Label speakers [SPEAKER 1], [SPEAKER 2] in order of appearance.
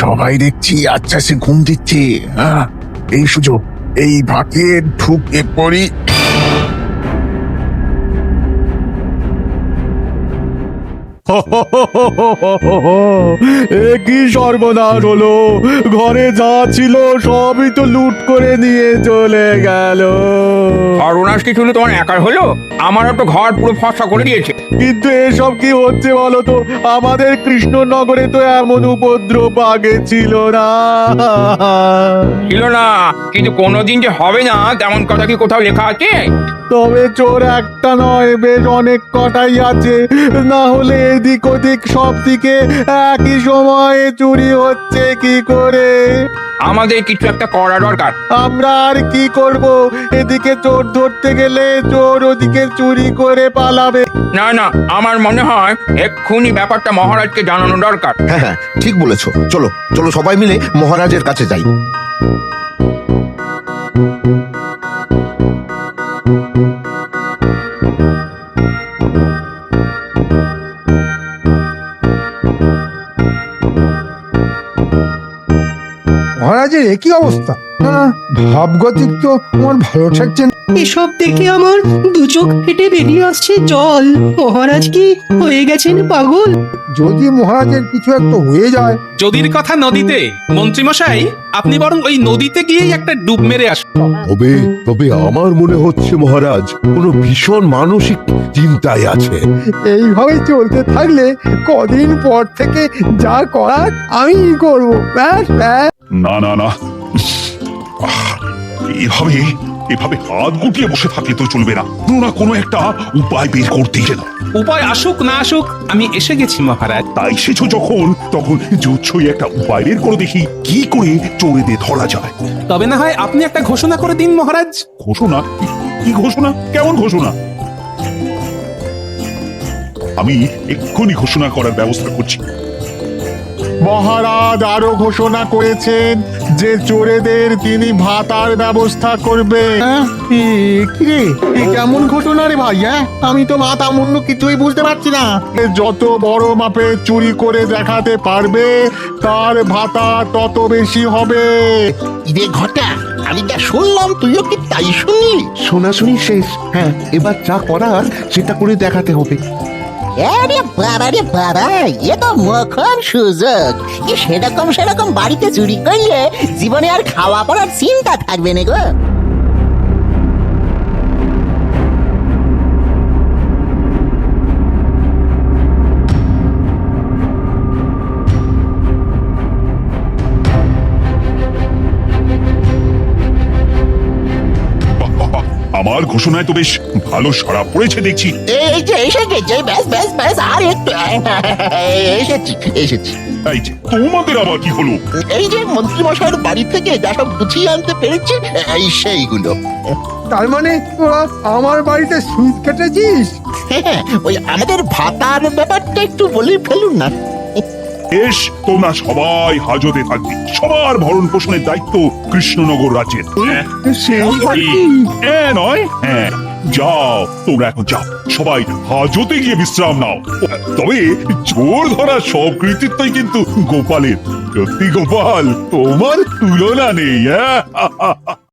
[SPEAKER 1] সবাই দেখছি আচ্ছা সে ঘুম দিচ্ছে। হ্যাঁ, এই সুযোগ, এই ফাঁকে ঢুকে পড়ি।
[SPEAKER 2] এ কি সর্বনাশ হলো! ঘরে যা ছিল সবই তো লুট করে নিয়ে চলে গেল।
[SPEAKER 3] সর্বনাশ কি শুধু তোমার একার হলো? আমারও তো ঘর পুরো ফসা করে দিয়েছে।
[SPEAKER 2] কিন্তু এসব কি হচ্ছে বলো তো? আমাদের কৃষ্ণনগরে তো এমন উপদ্রব আগে ছিল না।
[SPEAKER 3] ছিল না, কিন্তু কোনোদিন যে হবে না তেমন কথা কি কোথাও লেখা আছে?
[SPEAKER 2] তবে চোর একটা নয়, বেশ অনেক কটাই আছে। না হলে এদিক ওদিক সব দিকে একই সময়ে চুরি হচ্ছে কি করে?
[SPEAKER 3] আমাদের কিছু একটা করা দরকার।
[SPEAKER 2] আমরা আর কি করব? এদিকে চোর ধরতে গেলে চোর ওদিকে চুরি করে পালাবে।
[SPEAKER 3] না না, আমার মনে হয় এক্ষুনি ব্যাপারটা মহারাজকে জানানো দরকার।
[SPEAKER 4] হ্যাঁ হ্যাঁ, ঠিক বলেছো। চলো চলো, সবাই মিলে মহারাজের কাছে যাই।
[SPEAKER 5] মহারাজের একই অবস্থা। না না, ভাবগতিক তো আমার ভালো ঠেকছে না।
[SPEAKER 6] এসব দেখে আমার দু চোখ ফেটে বেরিয়ে আসছে জল। মহারাজ কি হয়ে গেছেন পাগল?
[SPEAKER 5] যদি মহারাজের কিছু একটা হয়ে যায়।
[SPEAKER 7] যদির কথা নদীতে, মন্ত্রীমশাই আপনি বরং ওই নদীতে গিয়েই একটা ডুব মেরে আসুন।
[SPEAKER 8] তবে তবে আমার মনে হচ্ছে মহারাজ কোনো ভীষণ মানসিক চিন্তায় আছে।
[SPEAKER 5] এইভাবে চলতে থাকলে কদিন পর থেকে যা করার আমি করব। ব্যাস ব্যাস।
[SPEAKER 9] না না না, এভাবে এভাবে হাত গুটিয়ে বসে থাকলে তো চলবে না। কোনো না কোনো একটা উপায় বের করতেই হবে।
[SPEAKER 7] উপায় আসুক না আসুক, আমি এসে গেছি মহারাজ।
[SPEAKER 9] তাই এসেছো যখন, তখন জুৎসই একটা উপায় বের করে দেখি কি করে চোরেদের ধরা যায়।
[SPEAKER 7] তবে না হয় আপনি একটা ঘোষণা করে দিন মহারাজ।
[SPEAKER 9] ঘোষণা? কি ঘোষণা? কেমন ঘোষণা? আমি এক্ষুনি ঘোষণা করার ব্যবস্থা করছি।
[SPEAKER 1] মহারাজ আরো ঘোষণা করেছেন যে চোরেদের তিনি ভাতার ব্যবস্থা করবে।
[SPEAKER 2] কিরে, কেমন ঘটনা রে ভাই? হ্যাঁ, আমি তো মাথা মুন্ডু কিছুই বুঝতে পারছি না।
[SPEAKER 1] যত বড় মাপে চুরি করে দেখাতে পারবে তার ভাতা তত বেশি হবে।
[SPEAKER 4] ইরে ঘটা, আমি যা শুনলাম তুইও কি তাই শুনলি?
[SPEAKER 8] শোনাশুনি শেষ। হ্যাঁ, এবার যা করার সেটা করে দেখাতে হবে।
[SPEAKER 10] আরে বাবা রে বাবা, এ তো মোক্ষম সুযোগ। সেরকম বাড়িতে চুরি করলে জীবনে আর খাওয়া পড়ার চিন্তা থাকবে না গো।
[SPEAKER 9] আমার ঘোষণায় তো বেশ ভালো সাড়া পড়েছে দেখছি।
[SPEAKER 10] এই যে এসে গেছে, ব্যাস ব্যাস ব্যাস, আর একটু এসেছি এসেছি।
[SPEAKER 9] এই যে তোমাদের আবার কি হলো?
[SPEAKER 10] এই যে মন্ত্রী মশাইয়ের বাড়ি থেকে যা সব গুছিয়ে আনতে পেরেছি, এই সেইগুলো।
[SPEAKER 5] তার মানে তোরা আমার বাড়িতে সুদ কেটেছিস?
[SPEAKER 10] হ্যাঁ, ওই আমাদের ভাতার ব্যাপারটা একটু বলে ফেলুন না।
[SPEAKER 9] বেশ, তোমরা সবাই হাজতে থাকবে। সবার ভরণ পোষণের দায়িত্ব কৃষ্ণনগর রাজ্যের। হ্যাঁ নয়, হ্যাঁ। যাও, তোমরা এখন যাও, সবাই হাজতে গিয়ে বিশ্রাম নাও। তবে চোর ধরার সব কৃতিত্বই কিন্তু গোপালের। সত্যি গোপাল, তোমার তুলনা নেই। হ্যাঁ।